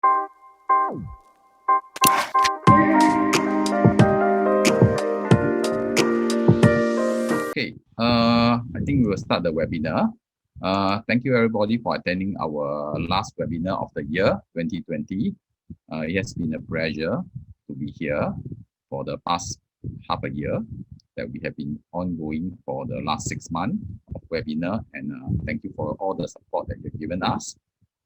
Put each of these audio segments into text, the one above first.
Okay, I think we will start the webinar. Thank you everybody for attending our last webinar of the year 2020. It has been a pleasure to be here for the past half a year that we have been ongoing for the last 6 months of webinar, and thank you for all the support that you've given us.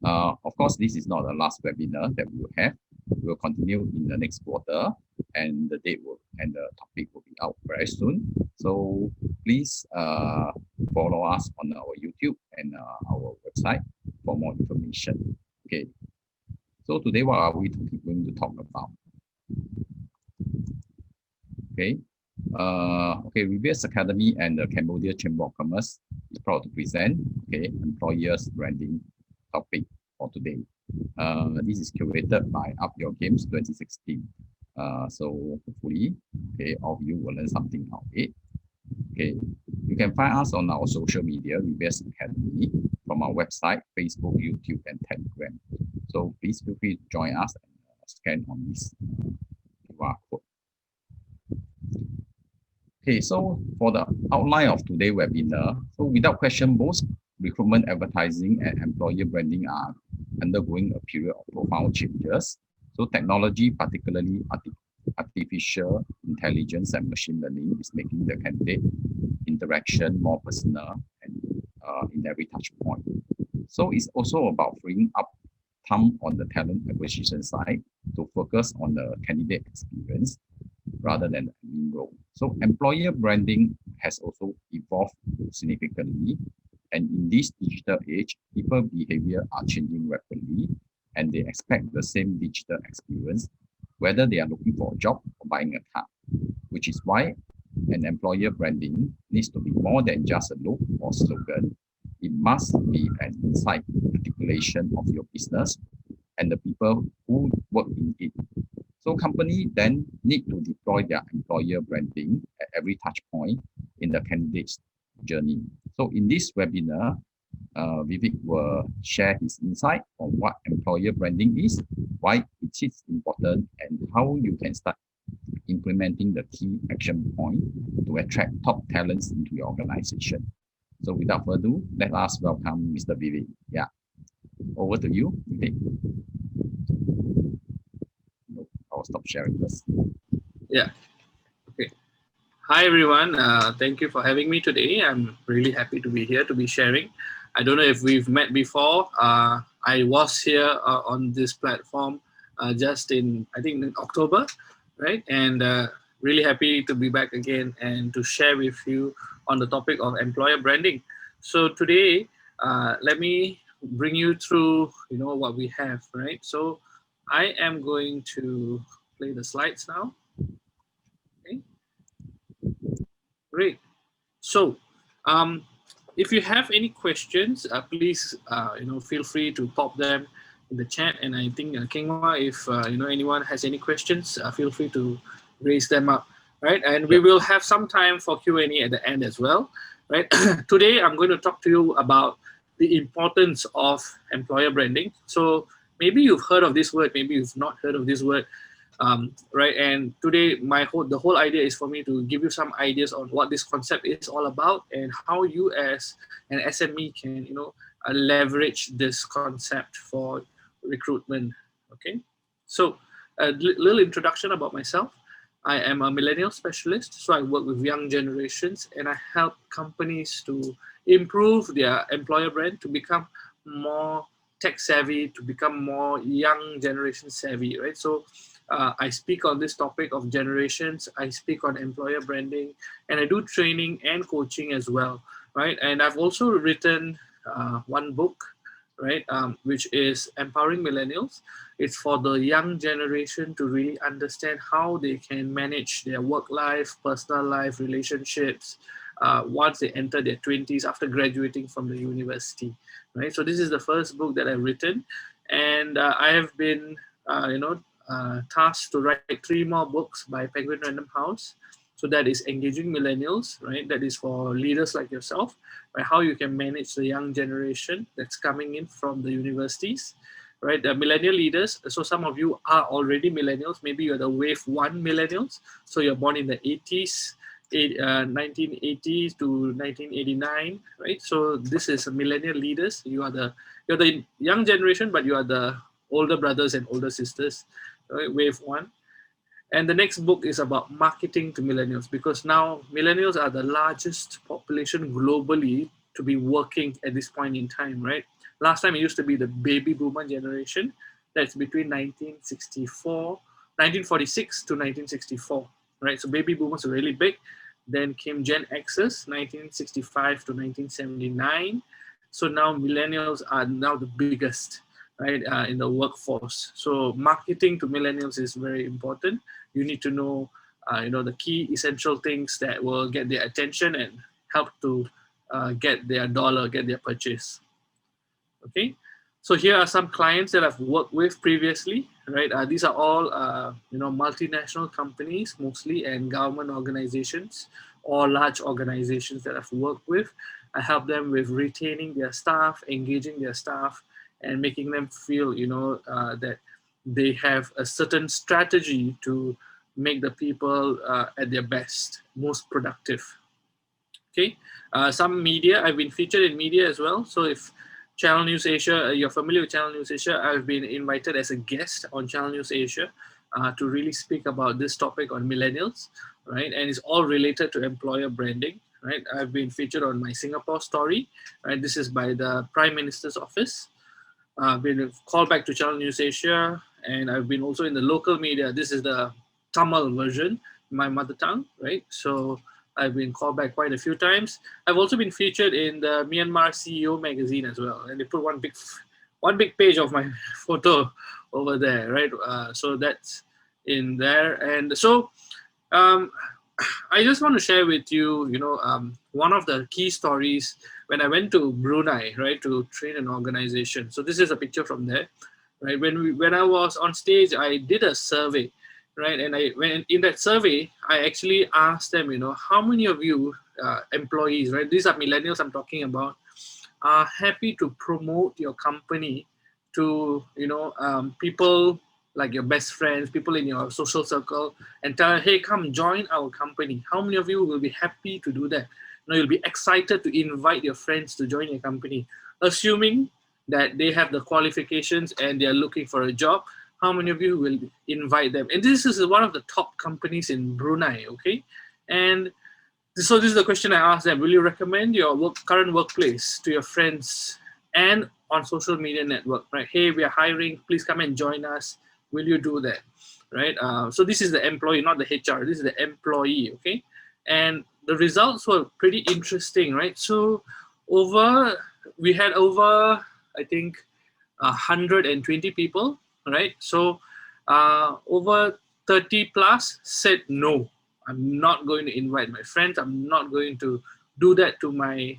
Of course, this is not the last webinar that we will have. We will continue in the next quarter, and the date will and the topic will be out very soon. So please follow us on our YouTube and our website for more information. Okay. So today, what are we going to talk about? Okay. Okay, Reveres Academy and the Cambodia Chamber of Commerce is proud to present employers branding topic for today. This is curated by Up Your Games 2016. So hopefully, all of you will learn something out of it. Okay, you can find us on our social media, Reveres Academy, from our website, Facebook, YouTube, and Telegram. So please feel free to join us and scan on this QR code. Okay, so for the outline of today's webinar, so without question, both recruitment advertising and employer branding are undergoing a period of profound changes. So technology, particularly artificial intelligence and machine learning, is making the candidate interaction more personal and in every touch point. So it's also about freeing up time on the talent acquisition side to focus on the candidate experience rather than the admin role. So employer branding has also evolved significantly. And in this digital age, people behavior are changing rapidly, and they expect the same digital experience, whether they are looking for a job or buying a car, which is why an employer branding needs to be more than just a look or slogan. It must be an insight articulation of your business and the people who work in it. So companies then need to deploy their employer branding at every touch point in the candidate's journey. So in this webinar, Vivek will share his insight on what employer branding is, why it is important, and how you can start implementing the key action point to attract top talents into your organization. So without further ado, let us welcome Mr. Vivek. Yeah, over to you, Vivek. I'll stop sharing this. Yeah. Okay. Hi, everyone. Thank you for having me today. I'm really happy to be here to be sharing. I don't know if we've met before. I was here on this platform just in, I think, in October, right? And really happy to be back again and to share with you on the topic of employer branding. So today, let me bring you through, what we have, right? So I am going to play the slides now. Okay. Great. So, if you have any questions, please, feel free to pop them in the chat. And I think, Kingwa, if anyone has any questions, feel free to raise them up, right? And we will have some time for Q&A at the end as well, right? Today, I'm going to talk to you about the importance of employer branding. So maybe you've heard of this word, maybe you've not heard of this word. Right, and today the whole idea is for me to give you some ideas on what this concept is all about and how you as an SME can leverage this concept for recruitment. Okay, so a little introduction about myself. I am a millennial specialist, so I work with young generations and I help companies to improve their employer brand to become more tech savvy, to become more young generation savvy, right? So I speak on this topic of generations, I speak on employer branding, and I do training and coaching as well, right? And I've also written one book, right, which is Empowering Millennials. It's for the young generation to really understand how they can manage their work life, personal life, relationships, once they enter their 20s after graduating from the university, right? So this is the first book that I've written, and I have been, tasked to write 3 more books by Penguin Random House. So that is Engaging Millennials, right? That is for leaders like yourself, right? How you can manage the young generation that's coming in from the universities. right? The millennial leaders. So some of you are already millennials. Maybe you're the wave one millennials. So you're born in the 80s, 1980s to 1989, right? So this is millennial leaders. You're the young generation, but you are the older brothers and older sisters, right? Wave one. And the next book is about marketing to millennials, because now millennials are the largest population globally to be working at this point in time, right? Last time it used to be the baby boomer generation. That's between 1946 to 1964, right? So baby boomers are really big. Then came Gen X's, 1965 to 1979. So now millennials are now the biggest, right, in the workforce. So marketing to millennials is very important. You need to know, the key essential things that will get their attention and help to get their dollar, get their purchase. Okay, so here are some clients that I've worked with previously, right? These are all multinational companies mostly, and government organizations or large organizations that I've worked with. I help them with retaining their staff, engaging their staff, and making them feel that they have a certain strategy to make the people at their best, most productive. Okay, some media, I've been featured in media as well. So if Channel News Asia, you're familiar with Channel News Asia, I've been invited as a guest on Channel News Asia to really speak about this topic on millennials, right? And it's all related to employer branding, right? I've been featured on My Singapore Story, right? This is by the Prime Minister's office. I've been called back to Channel News Asia, and I've been also in the local media. This is the Tamil version, my mother tongue, right? So I've been called back quite a few times. I've also been featured in the Myanmar CEO magazine as well, and they put one big page of my photo over there, right? So that's in there, and so um, I just want to share with you, one of the key stories when I went to Brunei, right, to train an organization. So this is a picture from there, right? When I was on stage, I did a survey, right? And when in that survey, I actually asked them, how many of you employees, right? These are millennials I'm talking about, are happy to promote your company to people like your best friends, people in your social circle, and tell them, hey, come join our company. How many of you will be happy to do that? You'll be excited to invite your friends to join your company, assuming that they have the qualifications and they're looking for a job. How many of you will invite them? And this is one of the top companies in Brunei, okay? And so this is the question I asked them. Will you recommend your current workplace to your friends and on social media network, right? Hey, we are hiring. Please come and join us. Will you do that, right? So this is the employee, not the HR. This is the employee, okay? And the results were pretty interesting, right? So we had over, I think, 120 people, right? So over 30 plus said no. I'm not going to invite my friends. I'm not going to do that to my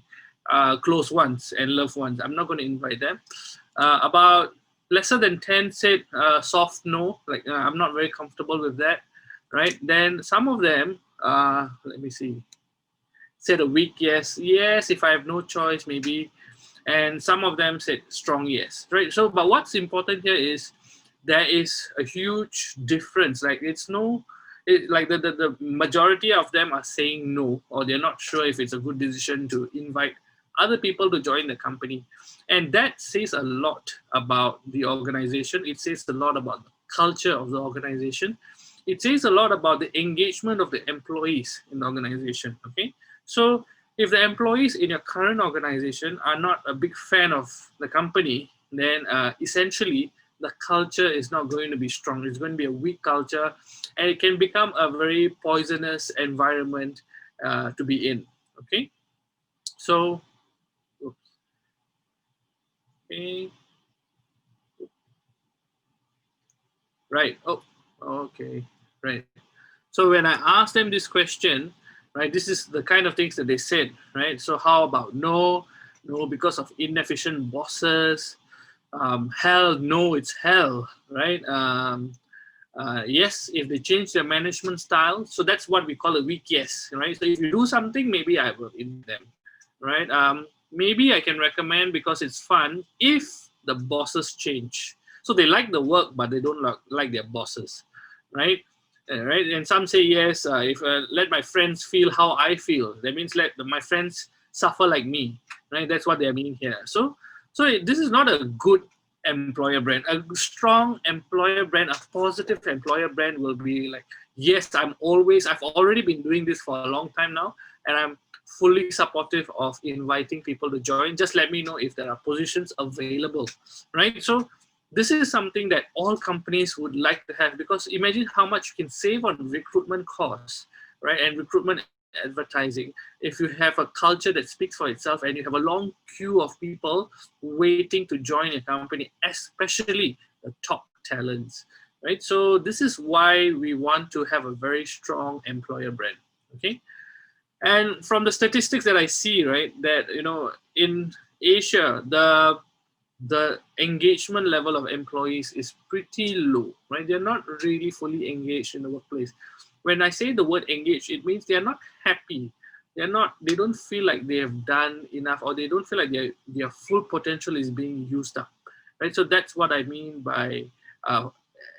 close ones and loved ones. I'm not going to invite them. About lesser than 10 said soft no, like I'm not very comfortable with that, right? Then some of them, let me see, said a weak yes, if I have no choice, maybe. And some of them said strong yes, right? So, but what's important here is there is a huge difference. Like like the majority of them are saying no, or they're not sure if it's a good decision to invite other people to join the company. And that says a lot about the organization. It says a lot about the culture of the organization. It says a lot about the engagement of the employees in the organization, okay? So if the employees in your current organization are not a big fan of the company, then essentially the culture is not going to be strong. It's going to be a weak culture, and it can become a very poisonous environment to be in, okay? So, okay. Right. Oh, okay. Right. So when I asked them this question, right, this is the kind of things that they said, right? So how about no? No, because of inefficient bosses. Hell, no, it's hell, right? Yes, if they change their management style, so that's what we call a weak yes, right? So if you do something, maybe I will invite them, right? Maybe I can recommend because it's fun if the bosses change. So they like the work, but they don't like their bosses, right? Right. And some say yes. If let my friends feel how I feel, that means let my friends suffer like me, right? That's what they're meaning here. This is not a good employer brand. A strong employer brand, a positive employer brand will be like, yes, I've already been doing this for a long time now, and I'm fully supportive of inviting people to join. Just let me know if there are positions available, right? So this is something that all companies would like to have, because imagine how much you can save on recruitment costs, right? And recruitment advertising if you have a culture that speaks for itself and you have a long queue of people waiting to join a company, especially the top talents, right? So this is why we want to have a very strong employer brand. Okay. And from the statistics that I see, right, that in Asia, the engagement level of employees is pretty low, right? They're not really fully engaged in the workplace. When I say the word engaged, it means they're not happy. They don't feel like they have done enough, or they don't feel like their full potential is being used up, right? So that's what I mean by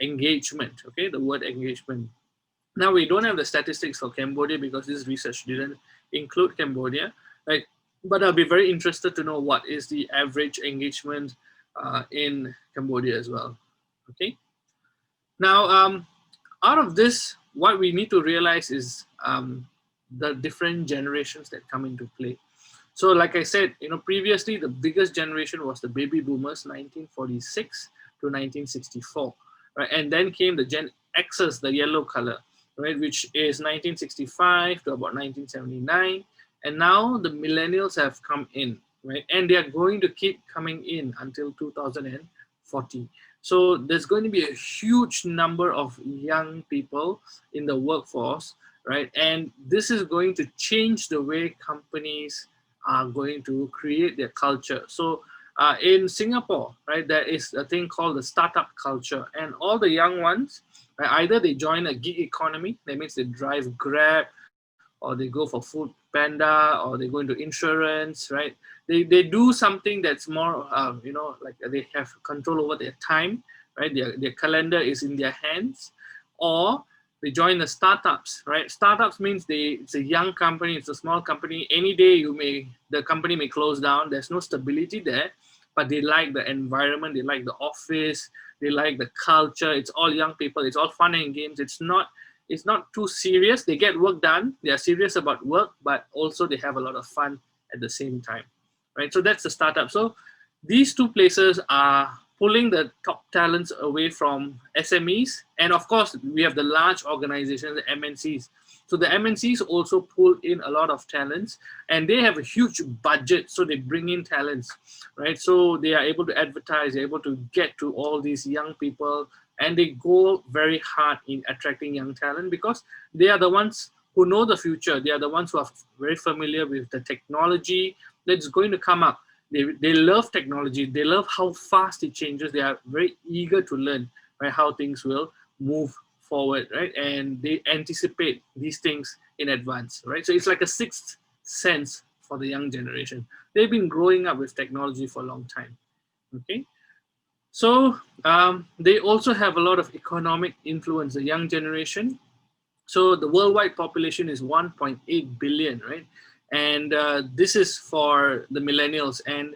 engagement, okay? The word engagement. Now, we don't have the statistics for Cambodia because this research didn't include Cambodia, right? But I'll be very interested to know what is the average engagement in Cambodia as well. Okay. Now, out of this, what we need to realize is the different generations that come into play. So, like I said, previously the biggest generation was the baby boomers, 1946 to 1964, right? And then came the Gen Xers, the yellow color, right, which is 1965 to about 1979. And now the millennials have come in, right? And they are going to keep coming in until 2040. So there's going to be a huge number of young people in the workforce, right? And this is going to change the way companies are going to create their culture. So in Singapore, right, there is a thing called the startup culture, and all the young ones, right, either they join a gig economy, that means they drive Grab, or they go for Food Panda, or they go into insurance, right? They do something that's more, like they have control over their time, right? Their calendar is in their hands, or they join the startups, right? Startups means it's a young company, it's a small company. Any day the company may close down. There's no stability there, but they like the environment, they like the office, they like the culture. It's all young people, it's all fun and games. It's not too serious. They get work done. They are serious about work, but also they have a lot of fun at the same time, right? So that's the startup. So these two places are pulling the top talents away from SMEs. And of course, we have the large organizations, the MNCs. So the MNCs also pull in a lot of talents, and they have a huge budget. So they bring in talents, right? So they are able to advertise, they're able to get to all these young people, and they go very hard in attracting young talent because they are the ones who know the future. They are the ones who are very familiar with the technology that's going to come up. They love technology. They love how fast it changes. They are very eager to learn, right, how things will move forward, right? And they anticipate these things in advance, right? So it's like a sixth sense for the young generation. They've been growing up with technology for a long time, okay? So they also have a lot of economic influence, the young generation. So the worldwide population is 1.8 billion, right? And this is for the millennials, and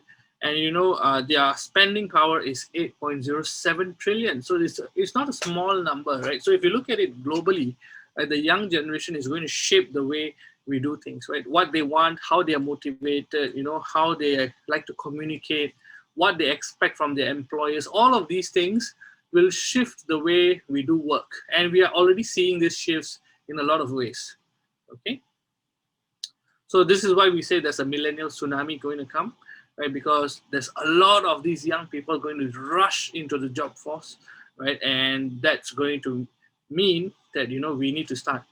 their spending power is 8.07 trillion. So it's not a small number, right? So if you look at it globally, the young generation is going to shape the way we do things, right? What they want, how they are motivated, how they like to communicate, what they expect from their employers. All of these things will shift the way we do work, and we are already seeing these shifts in a lot of ways. Okay, so this is why we say there's a millennial tsunami going to come, right? Because there's a lot of these young people going to rush into the job force, right? And that's going to mean that we need to start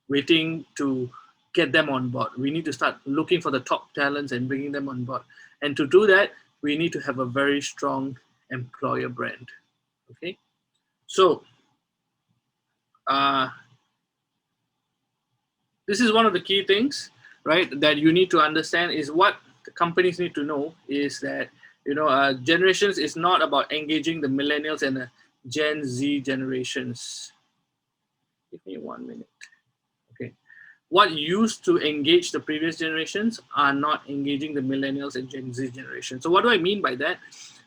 waiting to get them on board. We need to start looking for the top talents and bringing them on board. And to do that, we need to have a very strong employer brand. Okay, so this is one of the key things, right, that you need to understand is what the companies need to know is that generations is not about engaging the millennials and the Gen Z generations. Give me 1 minute. Okay. What used to engage the previous generations are not engaging the millennials and Gen Z generation. So what do I mean by that?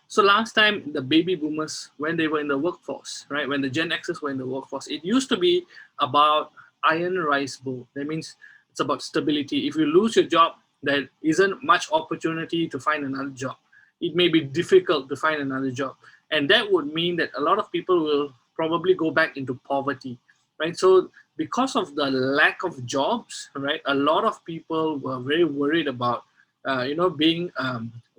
So last time the baby boomers, when they were in the workforce, right? When the Gen Xers were in the workforce, it used to be about iron rice bowl. That means it's about stability. If you lose your job, there isn't much opportunity to find another job. It may be difficult to find another job. And that would mean that a lot of people will probably go back into poverty, right? So because of the lack of jobs, right, a lot of people were very worried about, being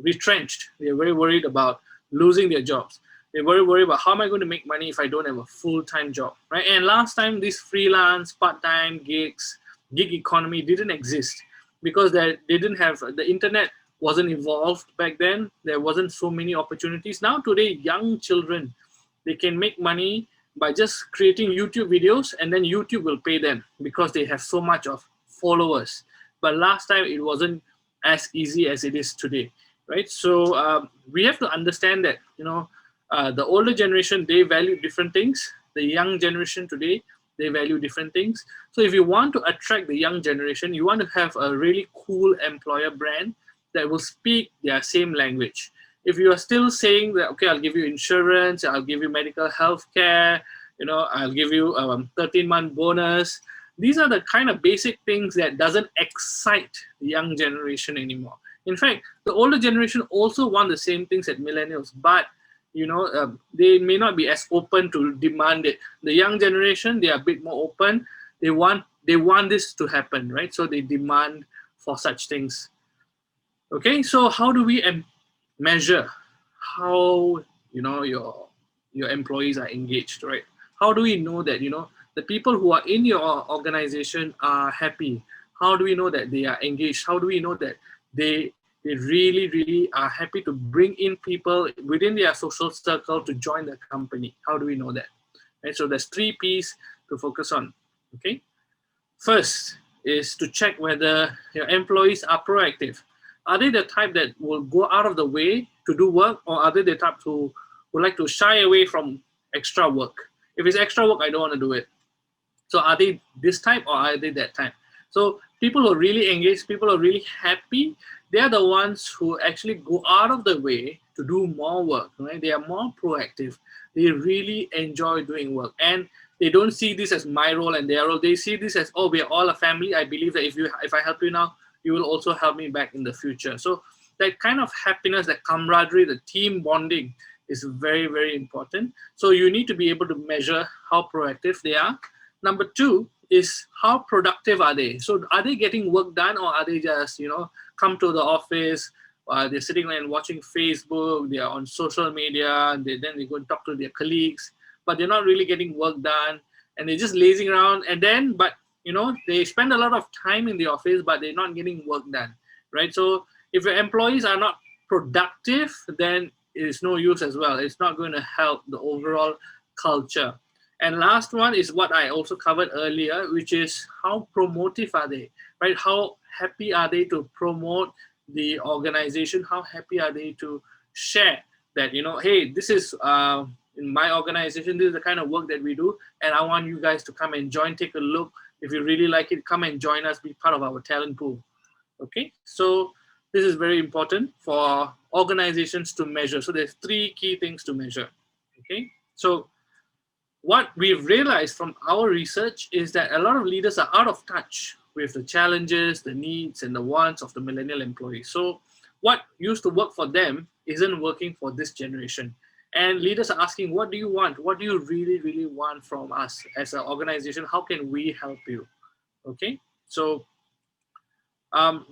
retrenched. They're very worried about losing their jobs. They're very worried about how am I going to make money if I don't have a full-time job, right? And last time, these freelance, part-time gigs, gig economy didn't exist because they didn't have the internet wasn't evolved back then. There wasn't so many opportunities. Now today, young children, they can make money by just creating YouTube videos, and then YouTube will pay them because they have so much of followers. But last time it wasn't as easy as it is today, right? So we have to understand that the older generation, they value different things. The young generation today, they value different things. So if you want to attract the young generation, you want to have a really cool employer brand that will speak their same language. If you are still saying that, okay, I'll give you insurance, I'll give you medical health care, I'll give you a 13-month bonus. These are the kind of basic things that doesn't excite the young generation anymore. In fact, the older generation also want the same things as millennials, but they may not be as open to demand it. The young generation, they are a bit more open. They want this to happen, right? So they demand for such things. Okay, so how do we measure how your employees are engaged, right? How do we know that the people who are in your organization are happy? How do we know that they are engaged? How do we know that they really are happy to bring in people within their social circle to join the company? How do we know that? Right, so there's 3 P's to focus on. Okay, first is to check whether your employees are proactive. Are they the type that will go out of the way to do work, or are they the type who like to shy away from extra work? If it's extra work, I don't want to do it. So are they this type or are they that type? So people who are really engaged, people who are really happy, they're the ones who actually go out of the way to do more work, right? They are more proactive. They really enjoy doing work. And they don't see this as my role and their role. They see this as, oh, we are all a family. I believe that if I help you now, you will also help me back in the future. So that kind of happiness, that camaraderie, the team bonding is very, very important. So you need to be able to measure how proactive they are. Number 2 is how productive are they? So are they getting work done, or are they just, come to the office, they're sitting there and watching Facebook, they're on social media, then they go and talk to their colleagues, but they're not really getting work done, and they're just lazing around, they spend a lot of time in the office, but they're not getting work done, right? So if your employees are not productive, then it is no use as well. It's not going to help the overall culture. And last one is what I also covered earlier, which is how promotive are they, right? How happy are they to promote the organization? How happy are they to share that, hey, this is in my organization, this is the kind of work that we do, and I want you guys to come and join, take a look. If you really like it, come and join us, be part of our talent pool. Okay, so this is very important for organizations to measure. So there's 3 key things to measure. Okay, so what we've realized from our research is that a lot of leaders are out of touch with the challenges, the needs, and the wants of the millennial employees. So what used to work for them isn't working for this generation. And leaders are asking, what do you want? What do you really, really want from us as an organization? How can we help you? Okay, so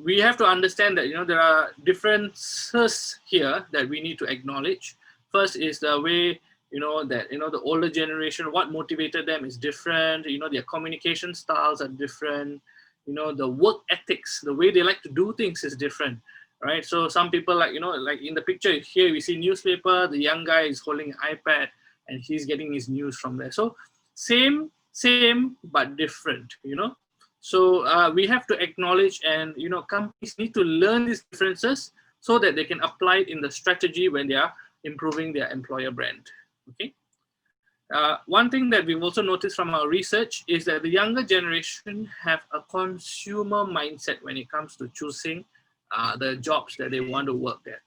we have to understand that there are differences here that we need to acknowledge. First is the way the older generation, what motivated them is different. Their communication styles are different. The work ethics, the way they like to do things is different, right? So some people like in the picture here we see newspaper. The young guy is holding an iPad and he's getting his news from there. So same but different. So we have to acknowledge, and companies need to learn these differences so that they can apply it in the strategy when they are improving their employer brand. Okay. One thing that we've also noticed from our research is that the younger generation have a consumer mindset when it comes to choosing the jobs that they want to work at,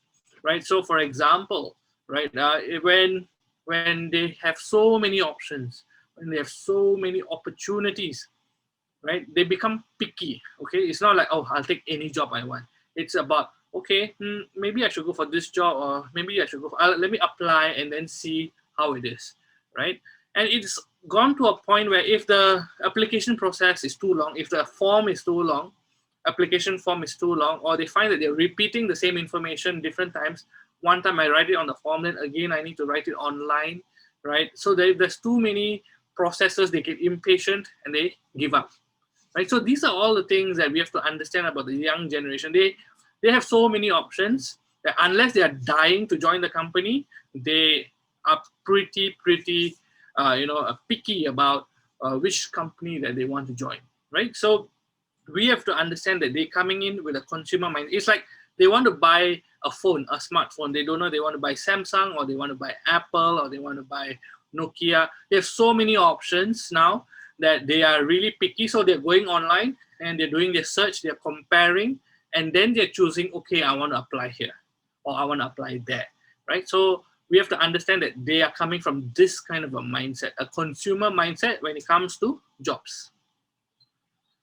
right? So, for example, right, when they have so many options, when they have so many opportunities, right, they become picky. Okay, it's not like, oh, I'll take any job I want. It's about, okay, maybe I should go for this job, or maybe I should go for, let me apply and then see how it is, right? And it's gone to a point where if the application process is too long, if the form is too long, application form is too long, or they find that they're repeating the same information different times. One time I write it on the form, then again I need to write it online, right? So there's too many processes, they get impatient and they give up, right? So these are all the things that we have to understand about the young generation. They have so many options that unless they are dying to join the company, they are pretty picky about which company that they want to join, right? So we have to understand that they're coming in with a consumer mind. It's like they want to buy a phone, a smartphone. They don't know they want to buy Samsung, or they want to buy Apple, or they want to buy Nokia. There's so many options now that they are really picky. So they're going online and they're doing their search, they're comparing, and then they're choosing, okay, I want to apply here, or I want to apply there, right? So we have to understand that they are coming from this kind of a mindset, a consumer mindset when it comes to jobs.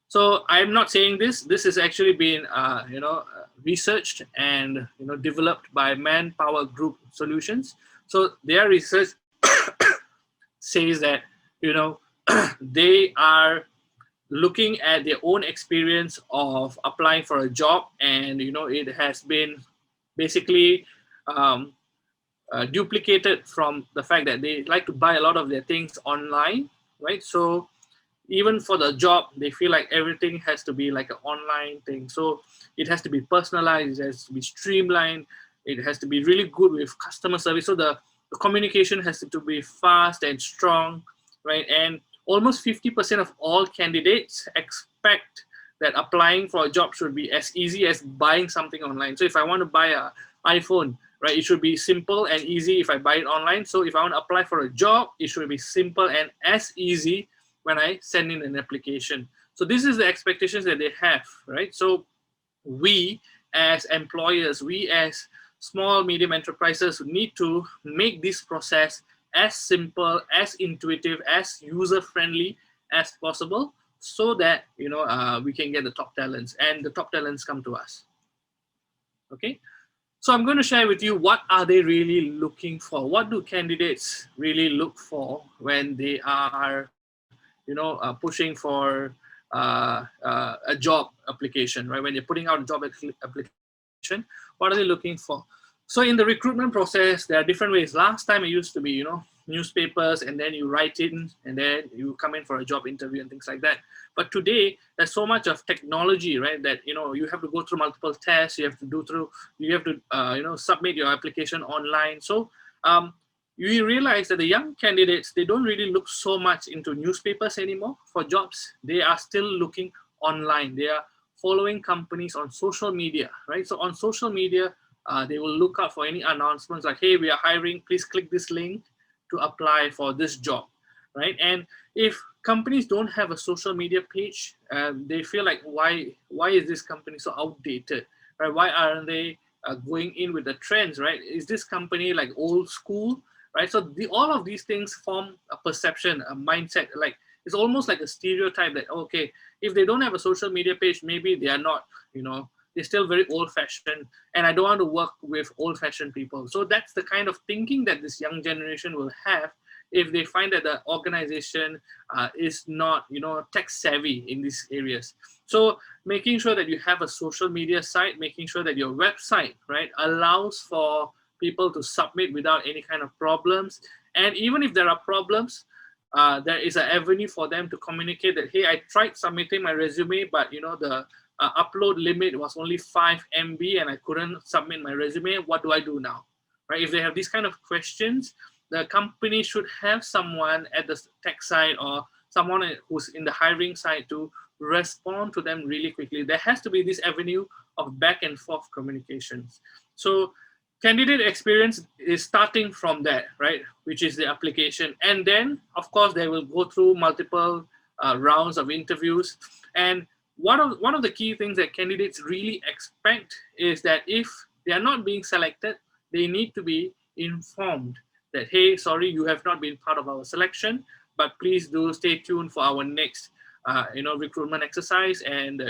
So I'm not saying this. This has actually been, researched and developed by Manpower Group Solutions. So their research says that they are looking at their own experience of applying for a job, and it has been basically duplicated from the fact that they like to buy a lot of their things online, right? So even for the job, they feel like everything has to be like an online thing. So it has to be personalized, it has to be streamlined, it has to be really good with customer service. So the communication has to be fast and strong, right? And almost 50% of all candidates expect that applying for a job should be as easy as buying something online. So if I want to buy an iPhone, right, it should be simple and easy if I buy it online. So if I want to apply for a job, it should be simple and as easy when I send in an application. So this is the expectations that they have, right? So we as employers, we as small, medium enterprises need to make this process as simple, as intuitive, as user-friendly as possible, so that we can get the top talents, and the top talents come to us. Okay, so I'm going to share with you what are they really looking for. What do candidates really look for when they are pushing for a job application, right? When you're putting out a job application, what are they looking for? So in the recruitment process, there are different ways. Last time it used to be, newspapers, and then you write in, and then you come in for a job interview and things like that. But today, there's so much of technology, right? That you have to go through multiple tests. You have to submit your application online. So you realize that the young candidates, they don't really look so much into newspapers anymore for jobs. They are still looking online. They are following companies on social media, right? So on social media, they will look out for any announcements like, hey, we are hiring, please click this link to apply for this job, right? And if companies don't have a social media page, they feel like, why is this company so outdated, right? Why aren't they going in with the trends, right? Is this company like old school, right? So all of these things form a perception, a mindset. Like it's almost like a stereotype that, okay, if they don't have a social media page, maybe they are not, they're still very old-fashioned, and I don't want to work with old-fashioned people. So that's the kind of thinking that this young generation will have if they find that the organization is not, tech savvy in these areas. So making sure that you have a social media site, making sure that your website, right, allows for people to submit without any kind of problems. And even if there are problems, there is an avenue for them to communicate that, hey, I tried submitting my resume, but the upload limit was only 5 MB and I couldn't submit my resume. What do I do now? Right? If they have these kind of questions, the company should have someone at the tech side or someone who's in the hiring side to respond to them really quickly. There has to be this avenue of back and forth communications. So candidate experience is starting from that, right, which is the application. And then, of course, they will go through multiple rounds of interviews. And one of the key things that candidates really expect is that if they are not being selected, they need to be informed that, hey, sorry, you have not been part of our selection, but please do stay tuned for our next recruitment exercise, and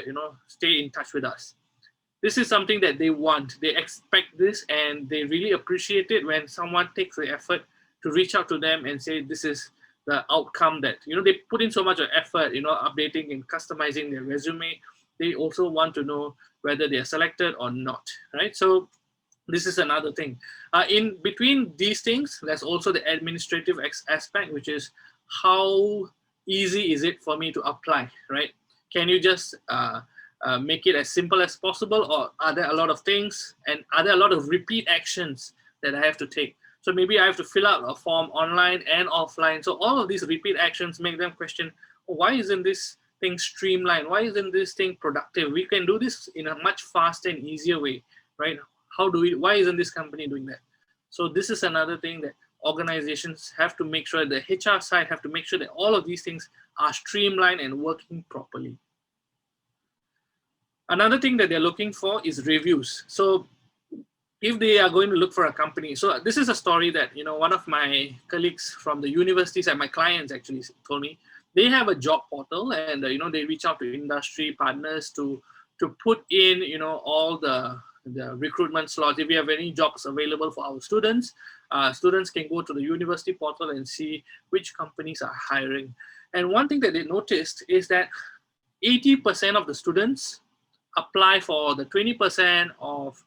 stay in touch with us. This is something that they want. They expect this, and they really appreciate it when someone takes the effort to reach out to them and say this is the outcome that they put in so much of effort, updating and customizing their resume. They also want to know whether they are selected or not, right? So this is another thing. In between these things, there's also the administrative aspect, which is how easy is it for me to apply, right? Can you just make it as simple as possible, or are there a lot of things, and are there a lot of repeat actions that I have to take? So maybe I have to fill out a form online and offline. So all of these repeat actions make them question, oh, why isn't this thing streamlined? Why isn't this thing productive? We can do this in a much faster and easier way, right? Why isn't this company doing that? So this is another thing that organizations have to make sure, the HR side have to make sure that all of these things are streamlined and working properly. Another thing that they're looking for is reviews. So if they are going to look for a company, so this is a story that one of my colleagues from the universities and my clients actually told me. They have a job portal, and they reach out to industry partners to put in all the recruitment slots. If we have any jobs available for our students, students can go to the university portal and see which companies are hiring. And one thing that they noticed is that 80% of the students apply for the 20% of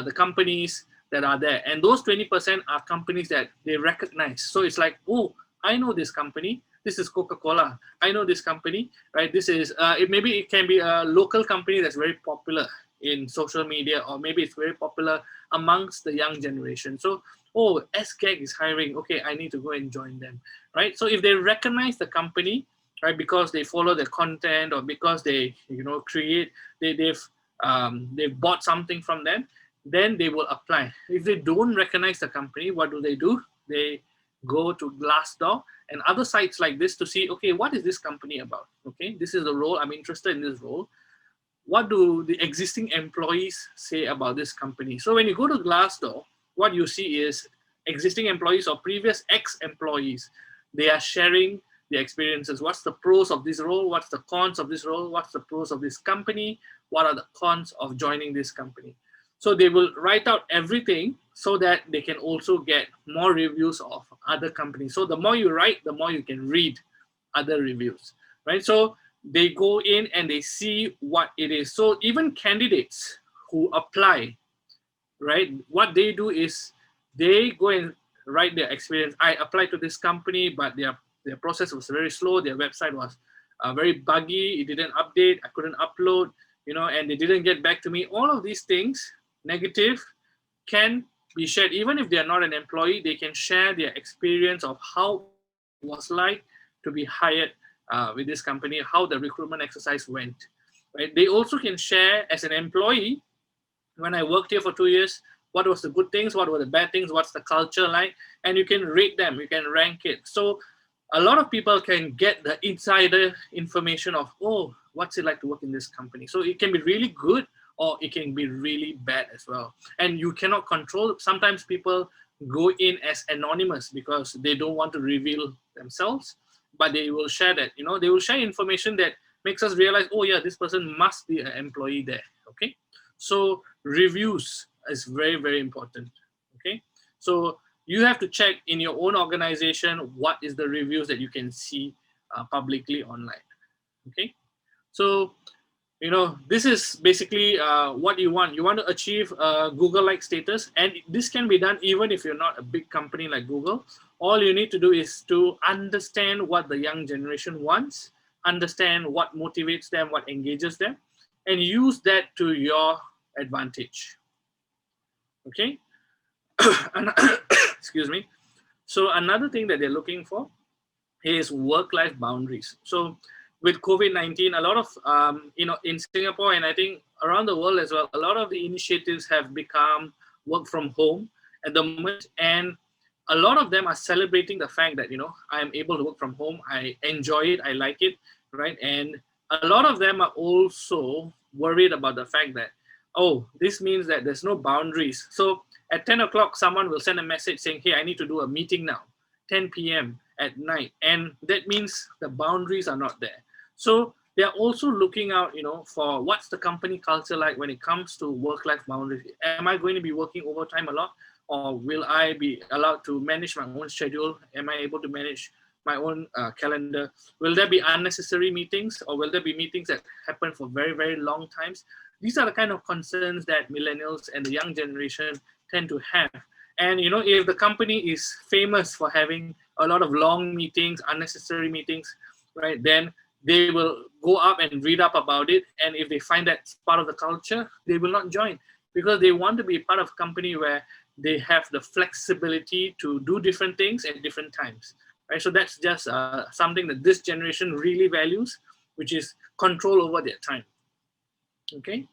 the companies that are there. And those 20% are companies that they recognize. So it's like, oh, I know this company. This is Coca-Cola. I know this company, right? This is, maybe it can be a local company that's very popular in social media, or maybe it's very popular amongst the young generation. So, oh, SGAG is hiring. Okay, I need to go and join them, right? So if they recognize the company, right, because they follow the content, or because they, create, they've bought something from them, then they will apply. If they don't recognize the company, what do? They go to Glassdoor and other sites like this to see, okay, what is this company about? Okay, this is the role, I'm interested in this role. What do the existing employees say about this company? So when you go to Glassdoor, what you see is existing employees or previous ex-employees. They are sharing their experiences. What's the pros of this role? What's the cons of this role? What's the pros of this company? What are the cons of joining this company? So they will write out everything so that they can also get more reviews of other companies. So the more you write, the more you can read other reviews, right? So they go in and they see what it is. So even candidates who apply, right, what they do is they go and write their experience. I applied to this company, but their process was very slow. Their website was very buggy. It didn't update. I couldn't upload, and they didn't get back to me. All of these things, negative, can be shared. Even if they are not an employee, they can share their experience of how it was like to be hired with this company, how the recruitment exercise went. Right? They also can share as an employee, when I worked here for 2 years, what was the good things, what were the bad things, what's the culture like, and you can rate them, you can rank it. So a lot of people can get the insider information of, oh, what's it like to work in this company? So it can be really good, or it can be really bad as well. And you cannot control. Sometimes people go in as anonymous because they don't want to reveal themselves, but they will share that, they will share information that makes us realize, oh yeah, this person must be an employee there, okay? So reviews is very, very important, okay? So you have to check in your own organization, what is the reviews that you can see publicly online, okay? So, this is basically what you want. You want to achieve Google-like status, and this can be done even if you're not a big company like Google. All you need to do is to understand what the young generation wants, understand what motivates them, what engages them, and use that to your advantage. Okay? Excuse me. So another thing that they're looking for is work-life boundaries. So with COVID-19, a lot of, in Singapore and I think around the world as well, a lot of the initiatives have become work from home at the moment. And a lot of them are celebrating the fact that, I am able to work from home. I enjoy it. I like it, right? And a lot of them are also worried about the fact that, oh, this means that there's no boundaries. So at 10 o'clock, someone will send a message saying, hey, I need to do a meeting now, 10 p.m. at night. And that means the boundaries are not there. So they're also looking out, for what's the company culture like when it comes to work-life boundaries. Am I going to be working overtime a lot? Or will I be allowed to manage my own schedule? Am I able to manage my own calendar? Will there be unnecessary meetings, or will there be meetings that happen for very, very long times? These are the kind of concerns that millennials and the young generation tend to have. And if the company is famous for having a lot of long meetings, unnecessary meetings, right, then they will go up and read up about it. And if they find that's part of the culture, they will not join, because they want to be part of a company where they have the flexibility to do different things at different times, right? So that's just something that this generation really values, which is control over their time. Okay.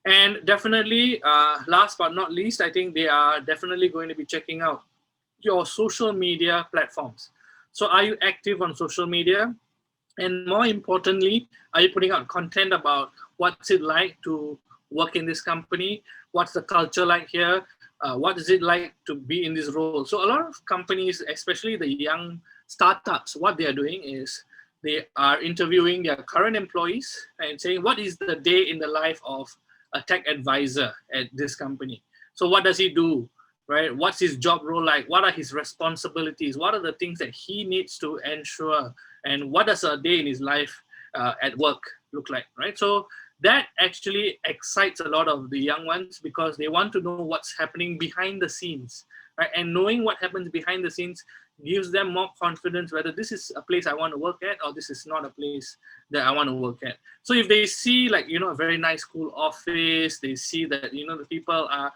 And definitely, last but not least, I think they are definitely going to be checking out your social media platforms. So are you active on social media? And more importantly, are you putting out content about what's it like to work in this company? What's the culture like here? What is it like to be in this role? So a lot of companies, especially the young startups, what they are doing is they are interviewing their current employees and saying, what is the day in the life of a tech advisor at this company? So what does he do, right? What's his job role like? What are his responsibilities? What are the things that he needs to ensure? And what does a day in his life at work look like, right? So that actually excites a lot of the young ones, because they want to know what's happening behind the scenes, right? And knowing what happens behind the scenes gives them more confidence whether this is a place I want to work at or this is not a place that I want to work at. So if they see, like, a very nice cool office, they see that, the people are,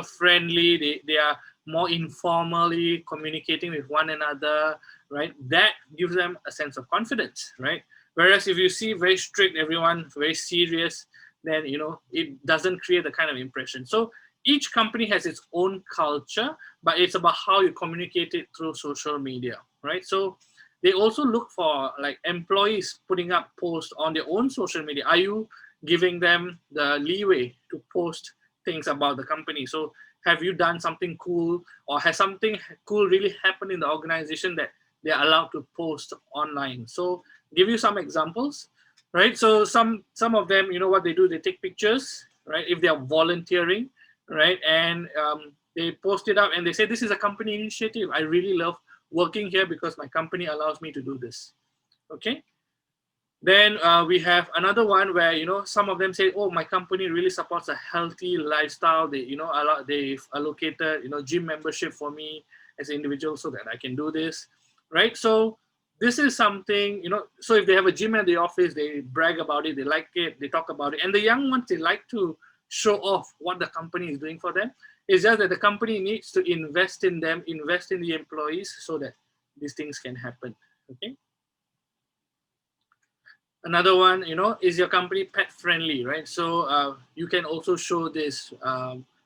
friendly, they are more informally communicating with one another, right? That gives them a sense of confidence, right? Whereas if you see very strict, everyone very serious, then it doesn't create the kind of impression. So each company has its own culture, but it's about how you communicate it through social media, right? So they also look for, like, employees putting up posts on their own social media. Are you giving them the leeway to post things about the company? So have you done something cool, or has something cool really happened in the organization that they're allowed to post online? So give you some examples, right? So some of them, what they do, they take pictures, right? If they are volunteering, right? And they post it up and they say, this is a company initiative. I really love working here because my company allows me to do this. Okay. Then we have another one where, some of them say, oh, my company really supports a healthy lifestyle. They, they've allocated, gym membership for me as an individual so that I can do this, right? So this is something, so if they have a gym at the office, they brag about it, they like it, they talk about it. And the young ones, they like to show off what the company is doing for them. It's just that the company needs to invest in them, invest in the employees so that these things can happen, okay? Another one, is your company pet friendly, right? So you can also show this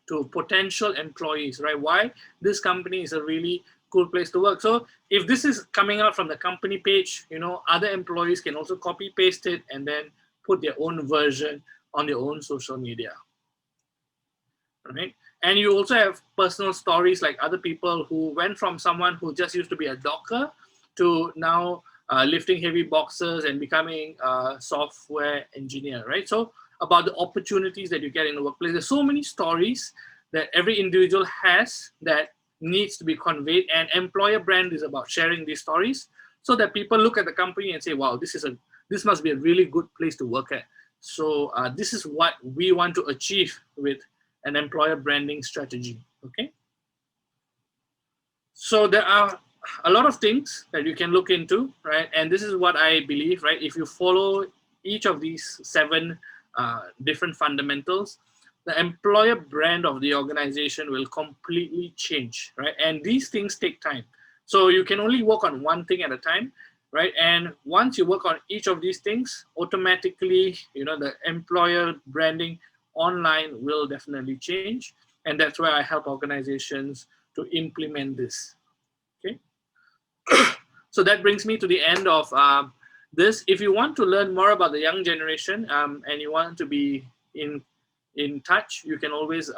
to potential employees, right? Why this company is a really cool place to work. So if this is coming out from the company page, other employees can also copy paste it and then put their own version on their own social media, right? And you also have personal stories, like other people who went from someone who just used to be a docker to now lifting heavy boxes and becoming a software engineer, right? So about the opportunities that you get in the workplace. There's so many stories that every individual has that needs to be conveyed, and employer brand is about sharing these stories so that people look at the company and say, wow, this must be a really good place to work at. So this is what we want to achieve with an employer branding strategy, okay? So there are a lot of things that you can look into, right? And this is what I believe, right? If you follow each of these 7 different fundamentals, the employer brand of the organization will completely change, right? And these things take time. So you can only work on one thing at a time. right? And once you work on each of these things, automatically, the employer branding online will definitely change. And that's why I help organizations to implement this. Okay. So that brings me to the end of this. If you want to learn more about the young generation, and you want to be in touch, you can always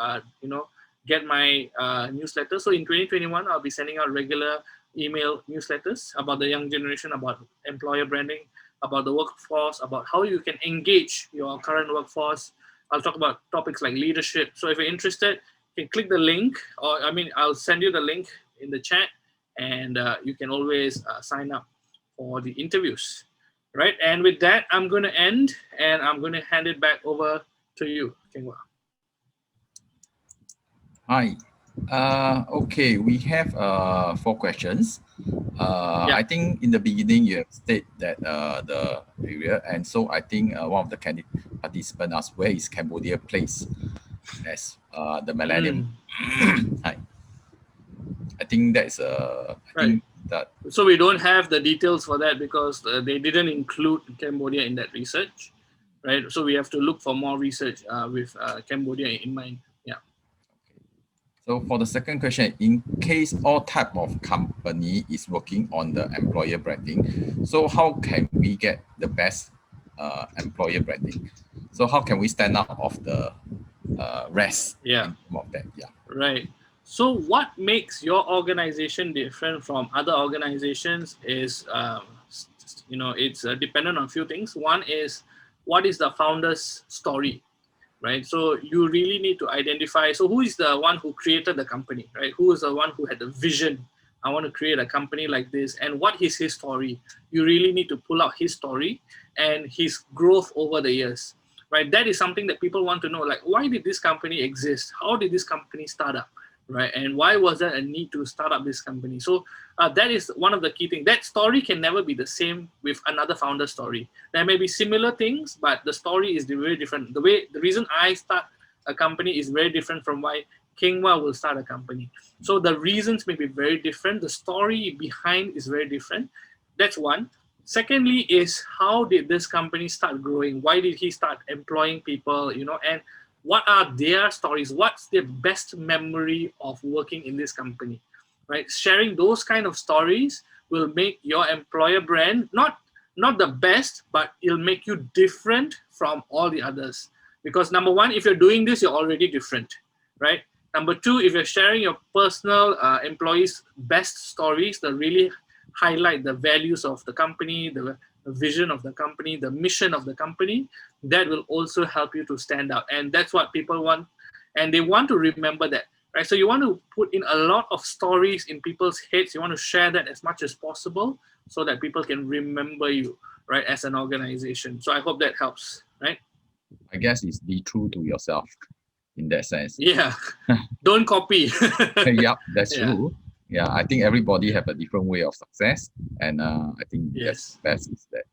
get my newsletter. So in 2021, I'll be sending out regular email newsletters about the young generation, about employer branding, about the workforce, about how you can engage your current workforce. I'll talk about topics like leadership. So if you're interested, you can click the link, or I'll send you the link in the chat, and you can always sign up for the interviews, right? And with that, I'm going to end, and I'm going to hand it back over to you, Kengwa. Hi. Okay, we have 4 questions. Yeah. I think in the beginning you have stated that the area, and so I think one of the participants asked, where is Cambodia placed as the Millennium? Hi. I think that's Right. that. So we don't have the details for that because they didn't include Cambodia in that research, right? So we have to look for more research with Cambodia in mind. Yeah. So for the second question, in case all type of company is working on the employer branding, so how can we get the best employer branding? So how can we stand out of the rest? Yeah. Of that? Yeah. Right. So what makes your organization different from other organizations is, it's dependent on a few things. One is, what is the founder's story? Right. So you really need to identify. So who is the one who created the company, right? Who is the one who had the vision? I want to create a company like this. And what is his story? You really need to pull out his story and his growth over the years, right? That is something that people want to know. Like, why did this company exist? How did this company start up? Right. And why was there a need to start up this company? So that is one of the key things. That story can never be the same with another founder story. There may be similar things, but the story is very different. The reason I start a company is very different from why Kengwa will start a company. So the reasons may be very different. The story behind is very different. That's one. Secondly is, how did this company start growing? Why did he start employing people, and what are their stories? What's their best memory of working in this company, right? Sharing those kind of stories will make your employer brand not the best, but it'll make you different from all the others. Because number one, if you're doing this, you're already different, right? Number two, if you're sharing your personal employees' best stories that really highlight the values of the company, the vision of the company, the mission of the company, that will also help you to stand out. And that's what people want. And they want to remember that, right? So you want to put in a lot of stories in people's heads. You want to share that as much as possible so that people can remember you, right, as an organization. So I hope that helps, right? I guess it's be true to yourself in that sense. Yeah. Don't copy. Yep, that's true. Yeah, I think everybody have a different way of success, and I think that's best is that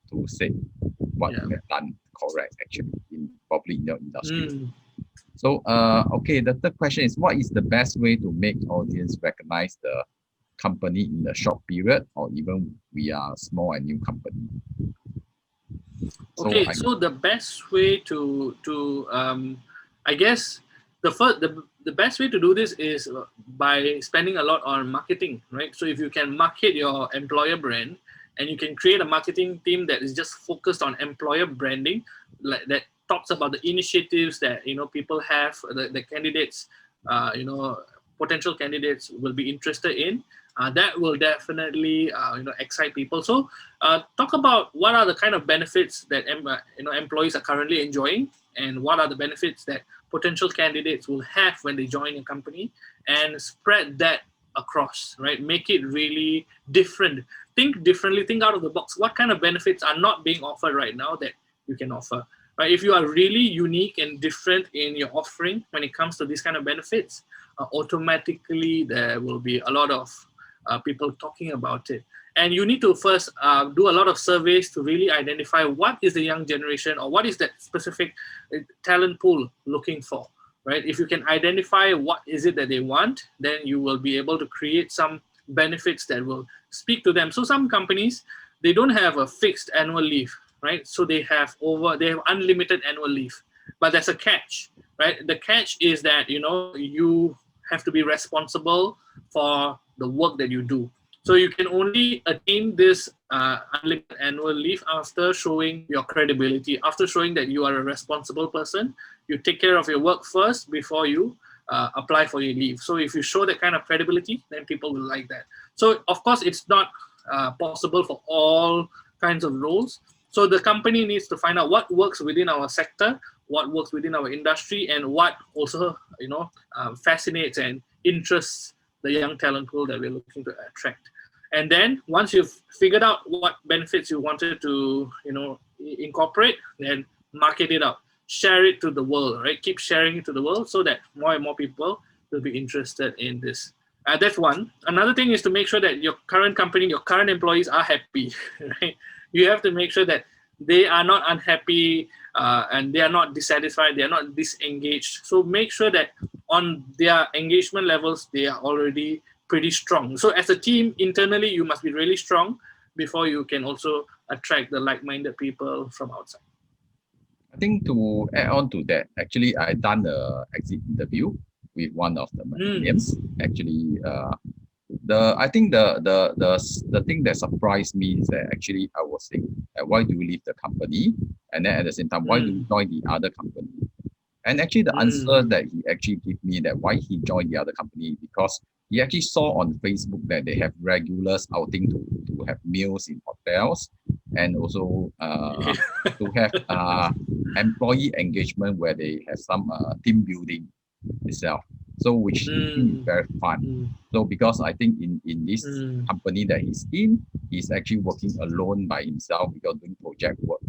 to say what you have done correct actually in probably in your industry. So okay, the third question is, what is the best way to make audience recognize the company in a short period, or even we are small and new company? Okay, so the best way to I guess the best way to do this is by spending a lot on marketing, right? So if you can market your employer brand, and you can create a marketing team that is just focused on employer branding, like that talks about the initiatives that people have, the candidates, potential candidates will be interested in. That will definitely excite people. So talk about what are the kind of benefits that employees are currently enjoying, and what are the benefits that potential candidates will have when they join a company, and spread that across, right? Make it really different. Think differently, think out of the box. What kind of benefits are not being offered right now that you can offer, right? If you are really unique and different in your offering when it comes to these kind of benefits, automatically there will be a lot of people talking about it. And you need to first do a lot of surveys to really identify what is the young generation, or what is that specific talent pool looking for, right? If you can identify what is it that they want, then you will be able to create some benefits that will speak to them. So some companies, they don't have a fixed annual leave, right? So they have unlimited annual leave, but there's a catch, right? The catch is that, you have to be responsible for the work that you do. So you can only attain this unlimited annual leave after showing your credibility, after showing that you are a responsible person. You take care of your work first before you apply for your leave. So if you show that kind of credibility, then people will like that. So of course, it's not possible for all kinds of roles. So the company needs to find out what works within our sector, what works within our industry, and what also fascinates and interests the young talent pool that we're looking to attract. And then once you've figured out what benefits you wanted to incorporate, then market it out, share it to the world, right? Keep sharing it to the world so that more and more people will be interested in this. That's one. Another thing is to make sure that your current company, your current employees are happy, right? You have to make sure that they are not unhappy and they are not dissatisfied, they are not disengaged. So make sure that on their engagement levels, they are already pretty strong. So as a team, internally, you must be really strong before you can also attract the like-minded people from outside. I think to add on to that, actually, I done a exit interview with one of the millennials. Actually, I think the thing that surprised me is that actually I was saying, why do you leave the company? And then at the same time, why do you join the other company? And actually, the answer that he actually gave me that why he joined the other company, because he actually saw on Facebook that they have regulars outing to have meals in hotels, and also to have employee engagement where they have some team building itself. So which is very fun. So because I think in this company that he's in, he's actually working alone by himself because doing project work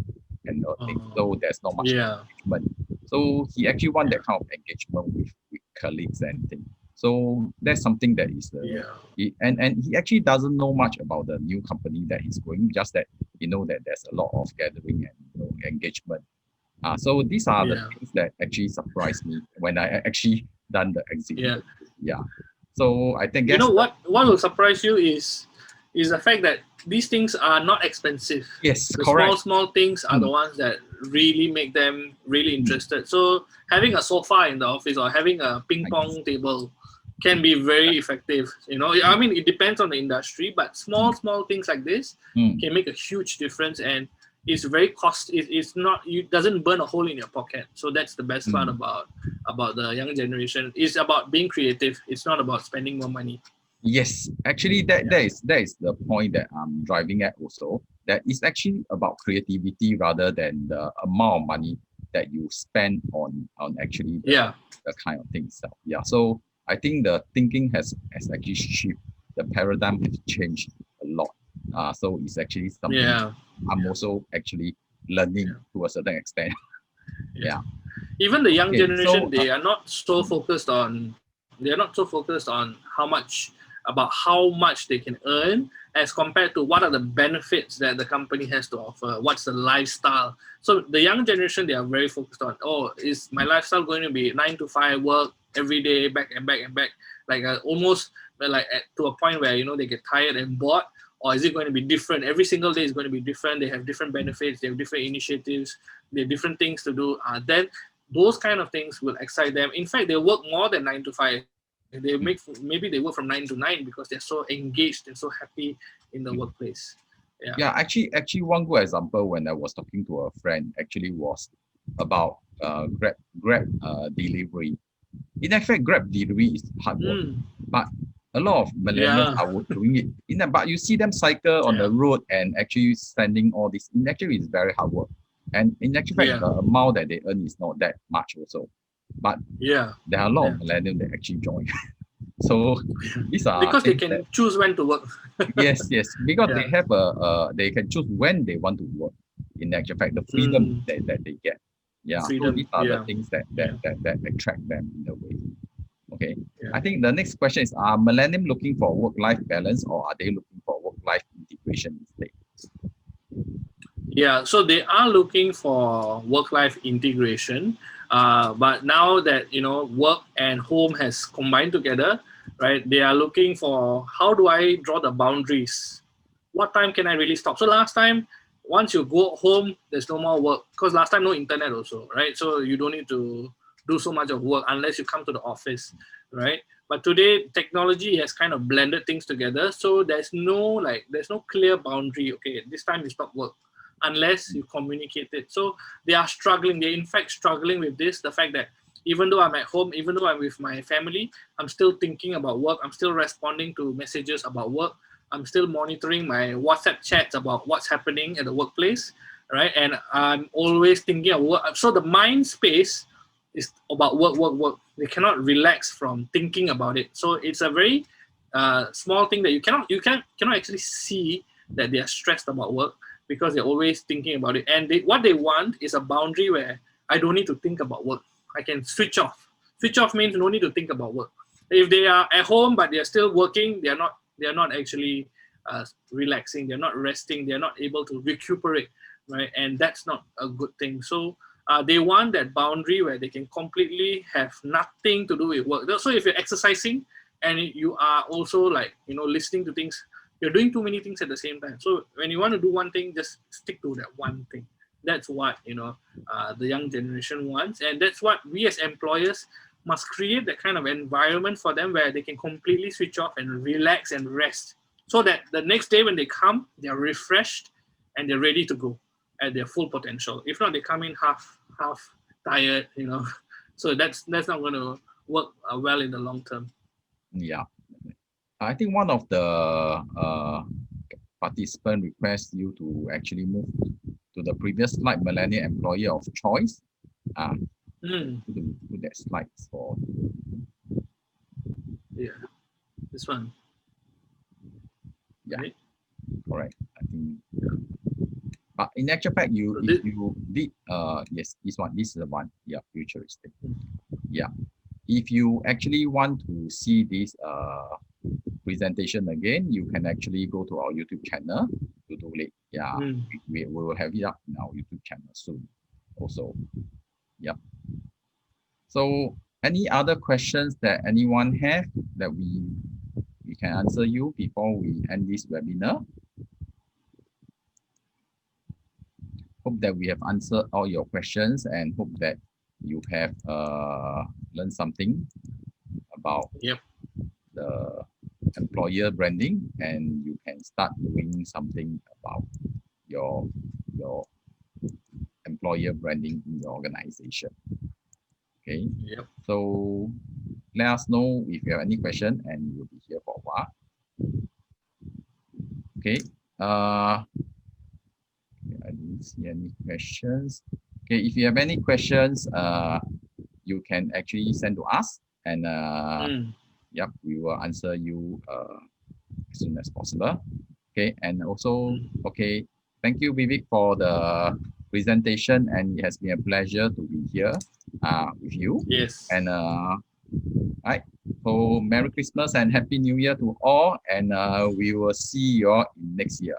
and things. So there's not much engagement. So he actually want that kind of engagement with colleagues and things. So that's something that is and he actually doesn't know much about the new company that he's going, just that that there's a lot of gathering and engagement. So these are the things that actually surprised me when I actually done the exit. So I think what will surprise you is the fact that these things are not expensive. Yes, the correct. small things are the ones that really make them really interested. So having a sofa in the office or having a ping pong table can be very effective. I mean, it depends on the industry, but small things like this can make a huge difference, and it's very it doesn't burn a hole in your pocket. So that's the best part about the young generation. It's about being creative. It's not about spending more money. Yes, actually that is the point that I'm driving at also. That is actually about creativity rather than the amount of money that you spend on actually the kind of thing itself. So I think the thinking has actually shifted. The paradigm has changed a lot. So it's actually something I'm also actually learning to a certain extent. Even the young generation, they are not so focused on how much they can earn as compared to what are the benefits that the company has to offer, what's the lifestyle. So the young generation, they are very focused on, is my lifestyle going to be 9 to 5 work every day, back and back and back, like almost like to a point where they get tired and bored, or is it going to be different? Every single day is going to be different. They have different benefits, they have different initiatives, they have different things to do. Then those kind of things will excite them. In fact, they work more than 9 to 5. Maybe they work from 9 to 9 because they're so engaged, they're so happy in the workplace. Actually one good example when I was talking to a friend actually was about Grab delivery. In fact, Grab delivery is hard work, but a lot of millennials are doing it. But you see them cycle on the road and actually spending all this. In actually, it's very hard work, and in actual fact, the amount that they earn is not that much also. But there are a lot of millennials that actually join. So these are because they can choose when to work. yes, because they have they can choose when they want to work. In actual fact, the freedom that they get. So these are the things that attract them in a way. Okay. I think the next question is: are millennials looking for work-life balance, or are they looking for work-life integration instead? So they are looking for work-life integration, but now that work and home has combined together, right? They are looking for, how do I draw the boundaries? What time can I really stop? So last time, once you go home, there's no more work, because last time no internet also, right? So you don't need to do so much of work unless you come to the office, right? But today technology has kind of blended things together, so there's no clear boundary. Okay, this time you stop work, unless you communicate it. So they are struggling. They're in fact struggling with this, the fact that even though I'm at home, even though I'm with my family, I'm still thinking about work. I'm still responding to messages about work. I'm still monitoring my WhatsApp chats about what's happening at the workplace, right? And I'm always thinking of work. So the mind space is about work, work, work. They cannot relax from thinking about it. So it's a very small thing that cannot actually see that they are stressed about work, because they're always thinking about it. And what they want is a boundary where I don't need to think about work. I can switch off. Switch off means no need to think about work. If they are at home but they are still working, they are not actually relaxing. They're not resting. They're not able to recuperate, right? And that's not a good thing. So they want that boundary where they can completely have nothing to do with work. So if you're exercising and you are also listening to things, you're doing too many things at the same time. So when you want to do one thing, just stick to that one thing. That's what the young generation wants, and that's what we as employers must create, that kind of environment for them where they can completely switch off and relax and rest, so that the next day when they come, they're refreshed and they're ready to go at their full potential. If not, they come in half tired, So that's not going to work well in the long term. Yeah. I think one of the participant requests you to actually move to the previous slide, millennial employer of choice. To that slide for this one. Yeah, right? Correct. I think. But in actual fact, you did yes, this is the one. Yeah, futuristic. Yeah. If you actually want to see this presentation again, you can actually go to our YouTube channel to do it. Yeah, we will have it up in our YouTube channel soon also. Yep. So any other questions that anyone have that we can answer you before we end this webinar? Hope that we have answered all your questions and hope that you have learned something about the employer branding, and you can start doing something about your employer branding in your organization. Okay. So let us know if you have any question, and we'll be here for a while. Okay. I didn't see any questions. Okay, if you have any questions, you can actually send to us, and yep, we will answer you as soon as possible. Okay, and also, okay, thank you, Vivek, for the presentation, and it has been a pleasure to be here with you. Yes. And right, so Merry Christmas and Happy New Year to all, and we will see you all in next year.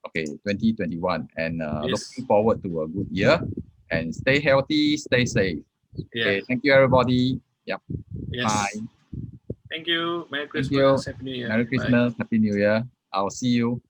Okay, 2021, and looking forward to a good year, and stay healthy, stay safe. Okay, thank you, everybody. Yep. Yes. Bye. Thank you. Merry Christmas. Happy New Year. Merry Christmas. Happy New Year. I'll see you.